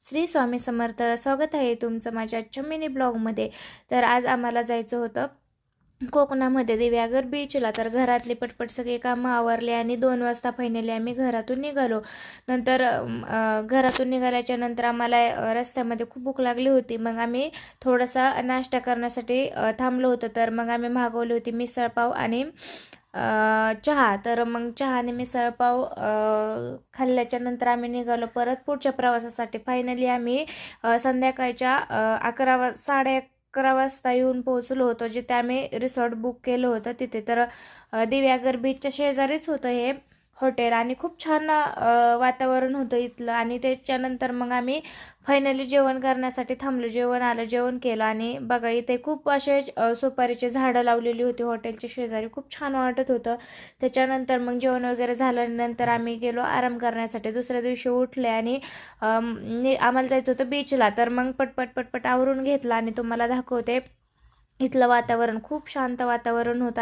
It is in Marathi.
श्री स्वामी समर्थ. स्वागत आहे तुमचं माझ्या आजच्या मिनी ब्लॉगमध्ये. तर आज आम्हाला जायचं होतं कोकणामध्ये दिव्यागर बीचला. तर घरातली पटपट सगळे कामं आवरले आणि 2 वाजता फायनली आम्ही घरातून निघालो. नंतर घरातून निघाल्याच्या नंतर आम्हाला रस्त्यामध्ये खूप भूक लागली होती. मग आम्ही थोडासा नाश्ता करण्यासाठी थांबलो होतो. तर मग आम्ही मागवली होती मिसळपाव आणि चहा. तर मग चहा आणि मिसळपाव खाल्ल्याच्या नंतर आम्ही निघालो परत पुढच्या प्रवासासाठी. फायनली आम्ही संध्याकाळच्या 11 वाजता येऊन पोहोचलो होतो, जिथे आम्ही रिसॉर्ट बुक केलं होतं तिथे. तर दिव्यागर बीचच्या शेजारीच होतं हे हॉटेल आणि खूप छान वातावरण होतं इथलं. आणि त्याच्यानंतर मग आम्ही फायनली जेवण करण्यासाठी थांबलो. जेवण आलं, जेवण केलं आणि बघा इथे खूप असे सुपारीचे झाडं लावलेली होती हॉटेलच्या शेजारी. खूप छान वाटत होतं. त्याच्यानंतर मग जेवण वगैरे झाल्यानंतर आम्ही गेलो आराम करण्यासाठी. दुसऱ्या दिवशी उठले आणि आम्हाला जायचं होतं बीचला. तर मग पटपट पटपट आवरून घेतला आणि तुम्हाला दाखवते. इथलं वातावरण खूप शांत वातावरण होतं.